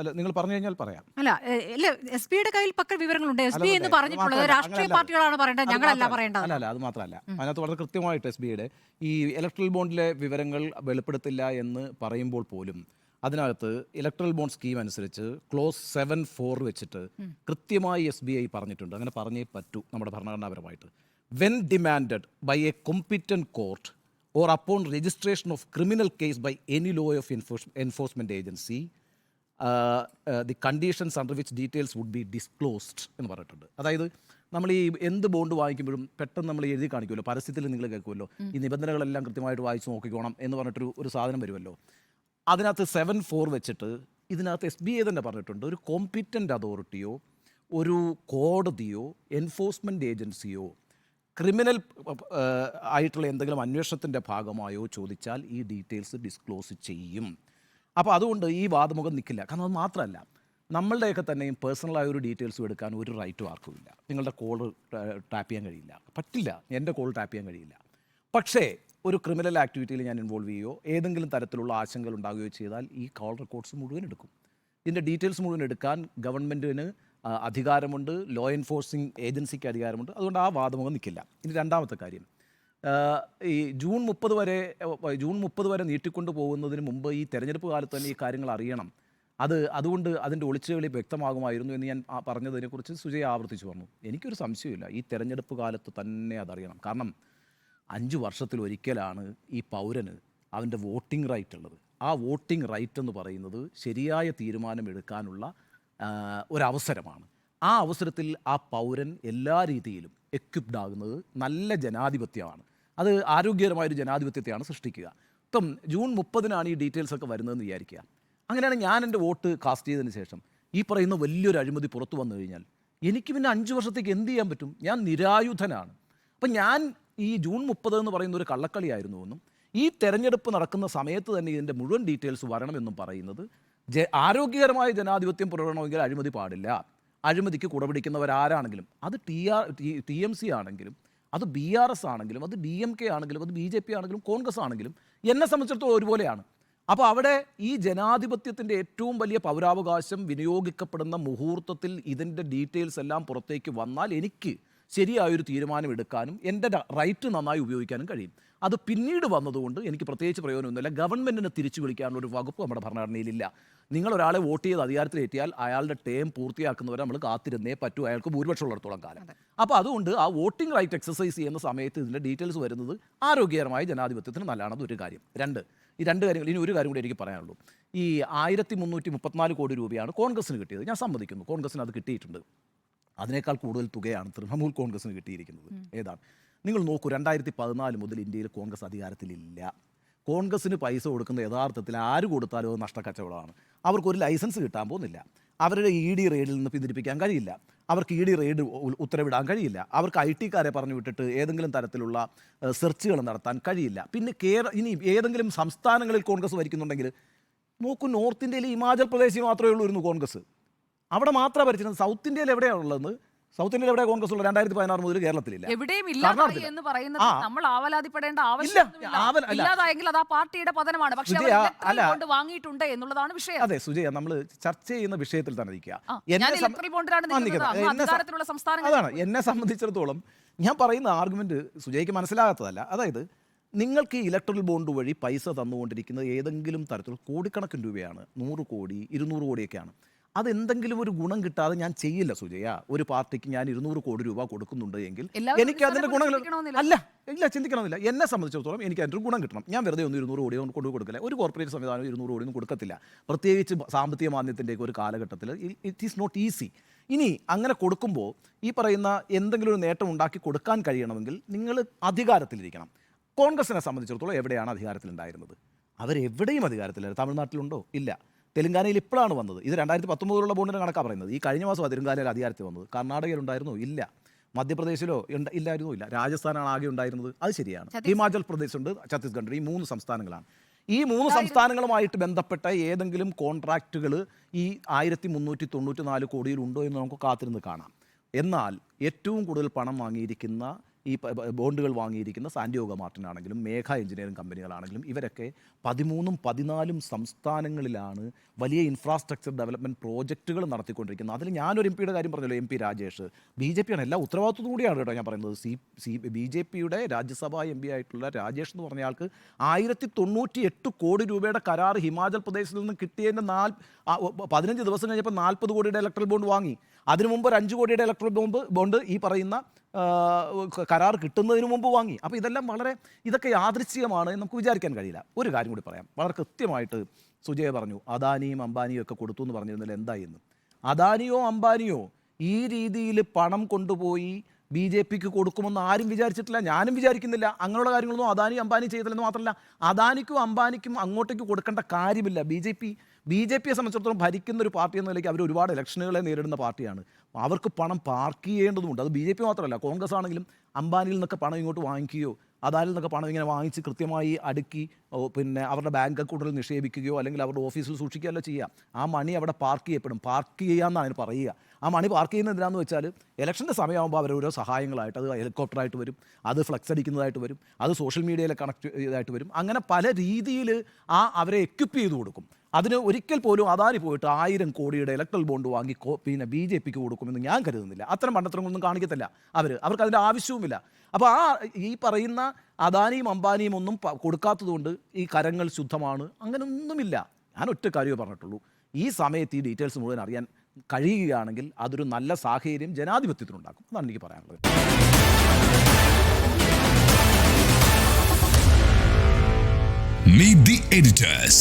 അല്ല, നിങ്ങൾ പറഞ്ഞു കഴിഞ്ഞാൽ പറയാം. അല്ല എസ് പിയുടെ കയ്യിൽ പക്കൽ വിവരങ്ങളുണ്ട്. എസ് പി എന്ന് അല്ലെന്നേ, അത് പറഞ്ഞിട്ടുള്ളത് മാത്രമല്ല, രാഷ്ട്രീയ അങ്ങനെയല്ല. പാർട്ടികളാണ് പറയേണ്ടത്, അത് ഞങ്ങളല്ല മാത്രമല്ല, പറയേണ്ടത്. അല്ല അത് മാത്രമല്ല, അതിനകത്ത് വളരെ കൃത്യമായിട്ട് എസ് ബിയുടെ ഈ ഇലക്ട്രൽ ബോണ്ടിലെ വിവരങ്ങൾ വെളിപ്പെടുത്തില്ല എന്ന് പറയുമ്പോൾ പോലും അതിനകത്ത് ഇലക്ട്രൽ ബോണ്ട് സ്കീം അനുസരിച്ച് ക്ലോസ് 7(4) വെച്ചിട്ട് കൃത്യമായി SBI പറഞ്ഞിട്ടുണ്ട്. അങ്ങനെ പറഞ്ഞേ പറ്റൂ നമ്മുടെ ഭരണഘടനാപരമായിട്ട്. When demanded by a competent court or upon registration of criminal case by any law of enforcement agency the conditions under which details would be disclosed എന്ന് പറഞ്ഞിട്ടുണ്ട്. അതായത് നമ്മൾ ഈ എന്ത് ബോണ്ട് വാങ്ങിക്കുമ്പോഴും പെട്ടെന്ന് നമ്മൾ എഴുതി കാണിക്കുമല്ലോ, പരസ്യത്തിൽ നിങ്ങൾ കേൾക്കുമല്ലോ, ഈ നിബന്ധനകളെല്ലാം കൃത്യമായിട്ട് വായിച്ച് നോക്കിക്കോണം എന്ന് പറഞ്ഞിട്ടൊരു സാധനം വരുമല്ലോ. അതിനകത്ത് 7(4) വെച്ചിട്ട് ഇതിനകത്ത് SBI തന്നെ പറഞ്ഞിട്ടുണ്ട്, ഒരു കോമ്പിറ്റൻ്റ് അതോറിറ്റിയോ ഒരു കോടതിയോ എൻഫോഴ്സ്മെൻറ്റ് ഏജൻസിയോ ക്രിമിനൽ ആയിട്ടുള്ള എന്തെങ്കിലും അന്വേഷണത്തിൻ്റെ ഭാഗമായോ ചോദിച്ചാൽ ഈ ഡീറ്റെയിൽസ് ഡിസ്ക്ലോസ് ചെയ്യും. അപ്പോൾ അതുകൊണ്ട് ഈ വാദമുഖം നിൽക്കില്ല. കാരണം അത് മാത്രമല്ല, നമ്മളുടെയൊക്കെ തന്നെയും പേഴ്സണലായ ഒരു ഡീറ്റെയിൽസും എടുക്കാൻ ഒരു റൈറ്റും ആർക്കുമില്ല. നിങ്ങളുടെ കോൾ ടാപ്പ് ചെയ്യാൻ കഴിയില്ല, പറ്റില്ല. എൻ്റെ കോൾ ടാപ്പ് ചെയ്യാൻ കഴിയില്ല. പക്ഷേ ഒരു ക്രിമിനൽ ആക്ടിവിറ്റിയിൽ ഞാൻ ഇൻവോൾവ് ചെയ്യുകയോ ഏതെങ്കിലും തരത്തിലുള്ള ആശങ്കകൾ ഉണ്ടാകുകയോ ചെയ്താൽ ഈ കോൾ റെക്കോർഡ്സ് മുഴുവൻ എടുക്കും. ഇതിൻ്റെ ഡീറ്റെയിൽസ് മുഴുവൻ എടുക്കാൻ ഗവൺമെൻറ്റിന് അധികാരമുണ്ട്, ലോ എൻഫോഴ്സിങ് ഏജൻസിക്ക് അധികാരമുണ്ട്. അതുകൊണ്ട് ആ വാദമുഖം നിൽക്കില്ല. ഇനി രണ്ടാമത്തെ കാര്യം, ഈ ജൂൺ 30 വരെ നീട്ടിക്കൊണ്ടു പോകുന്നതിന് മുമ്പ് ഈ തെരഞ്ഞെടുപ്പ് കാലത്ത് തന്നെ ഈ കാര്യങ്ങൾ അറിയണം. അതുകൊണ്ട് അതിൻ്റെ ഒളിച്ചുകളി വ്യക്തമാകുമായിരുന്നു എന്ന് ഞാൻ പറഞ്ഞതിനെക്കുറിച്ച് സുജയ ആവർത്തിച്ചു പറഞ്ഞു. എനിക്കൊരു സംശയമില്ല, ഈ തെരഞ്ഞെടുപ്പ് കാലത്ത് തന്നെ അതറിയണം. കാരണം 5 വർഷത്തിലൊരിക്കലാണ് ഈ പൗരന് അവൻ്റെ വോട്ടിംഗ് റൈറ്റ് ഉള്ളത്. ആ വോട്ടിംഗ് റൈറ്റ് എന്ന് പറയുന്നത് ശരിയായ തീരുമാനമെടുക്കാനുള്ള ഒരവസരമാണ്. ആ അവസരത്തിൽ ആ പൗരൻ എല്ലാ രീതിയിലും എക്വിപ്ഡ് ആകുന്നത് നല്ല ജനാധിപത്യമാണ്. അത് ആരോഗ്യകരമായൊരു ജനാധിപത്യത്തെയാണ് സൃഷ്ടിക്കുക. ഇപ്പം ജൂൺ 30-നാണ് ഈ ഡീറ്റെയിൽസ് ഒക്കെ വരുന്നതെന്ന് വിചാരിക്കുക. അങ്ങനെയാണ് ഞാൻ എൻ്റെ വോട്ട് കാസ്റ്റ് ചെയ്തതിന് ശേഷം ഈ പറയുന്ന വലിയൊരു അഴിമതി പുറത്തു വന്നു കഴിഞ്ഞാൽ എനിക്ക് പിന്നെ 5 വർഷത്തേക്ക് എന്ത് ചെയ്യാൻ പറ്റും? ഞാൻ നിരായുധനാണ്. അപ്പം ഞാൻ ഈ ജൂൺ 30 എന്ന് പറയുന്ന ഒരു കള്ളക്കളിയായിരുന്നു എന്നും ഈ തെരഞ്ഞെടുപ്പ് നടക്കുന്ന സമയത്ത് തന്നെ ഇതിൻ്റെ മുഴുവൻ ഡീറ്റെയിൽസ് വരണമെന്നും പറയുന്നത് ആരോഗ്യകരമായ ജനാധിപത്യം പുലരണമെങ്കിൽ അഴിമതി പാടില്ല. അഴിമതിക്ക് കുടപിടിക്കുന്നവരാരാണെങ്കിലും, അത് TMC ആണെങ്കിലും, അത് BRS ആണെങ്കിലും, അത് DMK ആണെങ്കിലും, അത് BJP ആണെങ്കിലും, കോൺഗ്രസ് ആണെങ്കിലും, എന്നെ സംബന്ധിച്ചിടത്തോളം ഒരുപോലെയാണ്. അപ്പോൾ അവിടെ ഈ ജനാധിപത്യത്തിൻ്റെ ഏറ്റവും വലിയ പൗരാവകാശം വിനിയോഗിക്കപ്പെടുന്ന മുഹൂർത്തത്തിൽ ഇതിൻ്റെ ഡീറ്റെയിൽസ് എല്ലാം പുറത്തേക്ക് വന്നാൽ എനിക്ക് ശരിയായൊരു തീരുമാനം എടുക്കാനും എൻ്റെ റൈറ്റ് നന്നായി ഉപയോഗിക്കാനും കഴിയും. അത് പിന്നീട് വന്നതുകൊണ്ട് എനിക്ക് പ്രത്യേകിച്ച് പ്രയോജനമൊന്നുമില്ല. ഗവൺമെൻറ്റിനെ തിരിച്ചു വിളിക്കാനുള്ള ഒരു വകുപ്പ് നമ്മുടെ ഭരണഘടനയിലില്ല. നിങ്ങളൊരാളെ വോട്ട് ചെയ്ത് അധികാരത്തിലെത്തിയാൽ അയാളുടെ ടേം പൂർത്തിയാക്കുന്നവരെ നമ്മൾ കാത്തിരുന്നേ പറ്റൂ, അയാൾക്ക് ഭൂരിപക്ഷമുള്ളിടത്തോളം കാലം. അപ്പോൾ അതുകൊണ്ട് ആ വോട്ടിംഗ് റൈറ്റ് എക്സസൈസ് ചെയ്യുന്ന സമയത്ത് ഇതിൻ്റെ ഡീറ്റെയിൽസ് വരുന്നത് ആരോഗ്യകരമായ ജനാധിപത്യത്തിന് നല്ലതാണ്. ഒരു കാര്യം. ഈ രണ്ട് കാര്യങ്ങൾ. ഇനി ഒരു കാര്യം കൂടി എനിക്ക് പറയാനുള്ളൂ. ഈ 1334 കോടി രൂപയാണ് കോൺഗ്രസിന് കിട്ടിയത്. ഞാൻ സമ്മതിക്കുന്നു, കോൺഗ്രസിന് അത് കിട്ടിയിട്ടുണ്ട്. അതിനേക്കാൾ കൂടുതൽ തുകയാണ് തൃണമൂൽ കോൺഗ്രസിന് കിട്ടിയിരിക്കുന്നത്. ഏതാണ്? നിങ്ങൾ നോക്കൂ, 2014 മുതൽ ഇന്ത്യയിൽ കോൺഗ്രസ് അധികാരത്തിലില്ല. കോൺഗ്രസിന് പൈസ കൊടുക്കുന്ന യഥാർത്ഥത്തിൽ ആര് കൊടുത്താലും അത് നഷ്ടക്കച്ചവടമാണ്. അവർക്കൊരു ലൈസൻസ് കിട്ടാൻ പോകുന്നില്ല. അവരുടെ ED റെയ്ഡിൽ നിന്ന് പിന്തിരിപ്പിക്കാൻ കഴിയില്ല. അവർക്ക് ED റെയ്ഡ് ഉത്തരവിടാൻ കഴിയില്ല. അവർക്ക് IT-കാരെ പറഞ്ഞു വിട്ടിട്ട് ഏതെങ്കിലും തരത്തിലുള്ള സെർച്ചുകൾ നടത്താൻ കഴിയില്ല. പിന്നെ ഇനി ഏതെങ്കിലും സംസ്ഥാനങ്ങളിൽ കോൺഗ്രസ് ഭരിക്കുന്നുണ്ടെങ്കിൽ നോക്കൂ, നോർത്ത് ഇന്ത്യയിൽ ഹിമാചൽ പ്രദേശിൽ മാത്രമേ ഉള്ളൂ കോൺഗ്രസ്. അവിടെ മാത്രമേ ഭരിച്ചിരുന്നത്. സൗത്ത് ഇന്ത്യയിൽ എവിടെയാണുള്ളത്? സൗത്ത് ഇന്ത്യയിൽ എവിടെ കോൺഗ്രസ് ഉള്ളത്? 2016 മുതൽ കേരളത്തിലില്ല. എവിടെയും ഇല്ലാതായി എന്ന് പറയുന്നത് നമ്മൾ ആവലാതിപ്പെടേണ്ട ആവശ്യമില്ല. ഇല്ലാതായെങ്കിൽ അത് ആ പാർട്ടിയുടെ പതനമാണ്. പക്ഷേ കൊണ്ട് വാങ്ങിയിട്ടുണ്ട് എന്നുള്ളതാണ് വിഷയം. അതെ സുജയ, നമ്മൾ ചർച്ച ചെയ്യുന്ന വിഷയത്തിൽ തന്നെ നിൽക്കുക. അതാണ് എന്നെ സംബന്ധിച്ചിടത്തോളം ഞാൻ പറയുന്ന ആർഗ്യുമെന്റ് സുജയ്ക്ക് മനസ്സിലാകാത്തതല്ല. അതായത് നിങ്ങൾക്ക് ഇലക്ട്രൽ ബോണ്ട് വഴി പൈസ തന്നുകൊണ്ടിരിക്കുന്നത് ഏതെങ്കിലും തരത്തിൽ കോടിക്കണക്കിന് രൂപയാണ്, 100 കോടി 200 കോടിയൊക്കെയാണ്. അതെന്തെങ്കിലും ഒരു ഗുണം കിട്ടാതെ ഞാൻ ചെയ്യില്ല സുജയ. ഒരു പാർട്ടിക്ക് ഞാൻ 200 കോടി രൂപ കൊടുക്കുന്നുണ്ട് എങ്കിൽ എനിക്ക് അതിൻ്റെ ഗുണങ്ങൾ ചിന്തിക്കണമെന്നില്ല. എന്നെ സംബന്ധിച്ചിടത്തോളം എനിക്ക് അതിൻ്റെ ഒരു ഗുണം കിട്ടണം. ഞാൻ വെറുതെ 200 കോടി കൊടുക്കില്ല. ഒരു കോർപ്പറേറ്റ് സംവിധാനം 200 കോടിയൊന്നും കൊടുക്കത്തില്ല. പ്രത്യേകിച്ച് സാമ്പത്തിക മാന്ദ്യത്തിൻ്റെയൊക്കെ ഒരു കാലഘട്ടത്തിൽ ഇറ്റ് ഈസ് നോട്ട് ഈസി. ഇനി അങ്ങനെ കൊടുക്കുമ്പോൾ ഈ പറയുന്ന എന്തെങ്കിലും ഒരു നേട്ടം ഉണ്ടാക്കി കൊടുക്കാൻ കഴിയണമെങ്കിൽ നിങ്ങൾ അധികാരത്തിലിരിക്കണം. കോൺഗ്രസിനെ സംബന്ധിച്ചിടത്തോളം എവിടെയാണ് അധികാരത്തിലുണ്ടായിരുന്നത്? അവരെവിടെയും അധികാരത്തിലായിരുന്നു. തമിഴ്നാട്ടിലുണ്ടോ? ഇല്ല. തെലങ്കാനയിൽ ഇപ്പോഴാണ് വന്നത്. ഇത് 2019 ബോണ്ടിൻ്റെ കണക്കാണ് പറയുന്നത്. ഈ കഴിഞ്ഞ മാസം തെലങ്കാനയിൽ അധികാരത്തിൽ വന്നത്. കർണാടകയിൽ ഉണ്ടായിരുന്നോ? ഇല്ല. മധ്യപ്രദേശിലോ ഇല്ലായിരുന്നോ? ഇല്ല. രാജസ്ഥാനാണ് ആകെ ഉണ്ടായിരുന്നത്. അത് ശരിയാണ്. ഹിമാചൽ പ്രദേശ് ഉണ്ട്, ഛത്തീസ്ഗഡ്. ഈ 3 സംസ്ഥാനങ്ങളാണ്. ഈ 3 സംസ്ഥാനങ്ങളുമായിട്ട് ബന്ധപ്പെട്ട ഏതെങ്കിലും കോൺട്രാക്റ്റുകൾ ഈ 1394 കോടിയിൽ ഉണ്ടോ എന്ന് നമുക്ക് കാത്തിരുന്ന് കാണാം. എന്നാൽ ഏറ്റവും കൂടുതൽ പണം വാങ്ങിയിരിക്കുന്ന ഈ ബോണ്ടുകൾ വാങ്ങിയിരിക്കുന്ന സാന്റിയോഗ മാർട്ടിനാണെങ്കിലും മേഘ എഞ്ചിനീയറിംഗ് കമ്പനികളാണെങ്കിലും ഇവരൊക്കെ 13ഉം 14ഉം സംസ്ഥാനങ്ങളിലാണ് വലിയ ഇൻഫ്രാസ്ട്രക്ചർ ഡെവലപ്മെൻറ്റ് പ്രോജക്റ്റുകൾ നടത്തിക്കൊണ്ടിരിക്കുന്നത്. അതിൽ ഞാനൊരു എം പിയുടെ കാര്യം പറഞ്ഞല്ലോ, MP രാജേഷ്. BJP ആണ് എല്ലാ ഉത്തരവാദിത്വം കൂടിയാണ് കേട്ടോ ഞാൻ പറയുന്നത്. BJPയുടെ രാജ്യസഭാ MP ആയിട്ടുള്ള രാജേഷ് എന്ന് പറഞ്ഞ ആൾക്ക് 1098 കോടി രൂപയുടെ കരാർ ഹിമാചൽ പ്രദേശിൽ നിന്ന് കിട്ടിയതിൻ്റെ 15 ദിവസം കഴിഞ്ഞപ്പോൾ 40 കോടിയുടെ ഇലക്ട്രൽ ബോണ്ട് വാങ്ങി. അതിനു മുമ്പ് ഒരു 5 കോടിയുടെ ഇലക്ട്രൽ ബോണ്ട് ഈ പറയുന്ന കരാർ കിട്ടുന്നതിന് മുമ്പ് വാങ്ങി. അപ്പോൾ ഇതൊക്കെ യാദൃച്ഛികമാണ് എന്ന് നമുക്ക് വിചാരിക്കാൻ കഴിയില്ല. ഒരു കാര്യം കൂടി പറയാം. വളരെ കൃത്യമായിട്ട് സുജയ പറഞ്ഞു അദാനിയും അംബാനിയും ഒക്കെ കൊടുത്തു എന്ന് പറഞ്ഞിരുന്നതിൽ എന്തായിരുന്നു? അദാനിയോ അംബാനിയോ ഈ രീതിയിൽ പണം കൊണ്ടുപോയി BJPക്ക് കൊടുക്കുമെന്ന് ആരും വിചാരിച്ചിട്ടില്ല, ഞാനും വിചാരിക്കുന്നില്ല. അങ്ങനെയുള്ള കാര്യങ്ങളൊന്നും അദാനി അംബാനി ചെയ്തില്ലെന്ന് മാത്രമല്ല, അദാനിക്കും അംബാനിക്കും അങ്ങോട്ടേക്ക് കൊടുക്കേണ്ട കാര്യമില്ല. BJPയെ സംബന്ധിച്ചിടത്തോളം ഭരിക്കുന്ന ഒരു പാർട്ടി എന്ന നിലയ്ക്ക് അവർ ഒരുപാട് ഇലക്ഷനുകളെ നേരിടുന്ന പാർട്ടിയാണ്. അവർക്ക് പണം പാർക്ക് ചെയ്യേണ്ടതുണ്ട്. അത് BJP മാത്രമല്ല, കോൺഗ്രസ് ആണെങ്കിലും അംബാനിയിൽ നിന്നൊക്കെ പണം ഇങ്ങോട്ട് വാങ്ങിക്കുകയോ അദാനിയിൽ നിന്നൊക്കെ പണം ഇങ്ങനെ വാങ്ങിച്ച് കൃത്യമായി അടുക്കി പിന്നെ അവരുടെ ബാങ്ക് അക്കൗണ്ടിൽ നിക്ഷേപിക്കുകയോ അല്ലെങ്കിൽ അവരുടെ ഓഫീസിൽ സൂക്ഷിക്കുകയല്ലോ ചെയ്യുക. ആ മണി അവിടെ പാർക്ക് ചെയ്യപ്പെടും. പാർക്ക് ചെയ്യാമെന്നാണ് അതിന് പറയുക. ആ മണി പാർക്ക് ചെയ്യുന്നത് എന്തിനാണെന്ന് വെച്ചാൽ ഇലക്ഷൻ്റെ സമയമാകുമ്പോൾ അവർ ഓരോ സഹായങ്ങളായിട്ട്, അത് ഹെലികോപ്റ്ററായിട്ട് വരും, അത് ഫ്ലക്സ് അടിക്കുന്നതായിട്ട് വരും, അത് സോഷ്യൽ മീഡിയയിൽ കണക്ട് ചെയ്തതായിട്ട് വരും. അങ്ങനെ പല രീതിയിൽ അവരെ എക്വിപ്പ് ചെയ്ത് കൊടുക്കും. അതിന് ഒരിക്കൽ പോലും അദാനി പോയിട്ട് 1000 കോടിയുടെ ഇലക്ട്രൽ ബോണ്ട് വാങ്ങി പിന്നെ BJPക്ക് കൊടുക്കുമെന്ന് ഞാൻ കരുതുന്നില്ല. അത്തരം മണ്ടത്തരങ്ങളൊന്നും കാണിക്കത്തില്ല അവർക്ക് അതിൻ്റെ ആവശ്യവുമില്ല. അപ്പോൾ ഈ പറയുന്ന അദാനിയും അംബാനിയും ഒന്നും കൊടുക്കാത്തതുകൊണ്ട് ഈ കരങ്ങൾ ശുദ്ധമാണ്, അങ്ങനെയൊന്നുമില്ല. ഞാൻ ഒറ്റ കാര്യമേ പറഞ്ഞിട്ടുള്ളൂ. ഈ സമയത്ത് ഈ ഡീറ്റെയിൽസ് മുഴുവൻ അറിയാൻ കഴിയുകയാണെങ്കിൽ അതൊരു നല്ല സാഹചര്യം ജനാധിപത്യത്തിനുണ്ടാക്കും. അതാണ് എനിക്ക് പറയാനുള്ളത്. Meet the editors.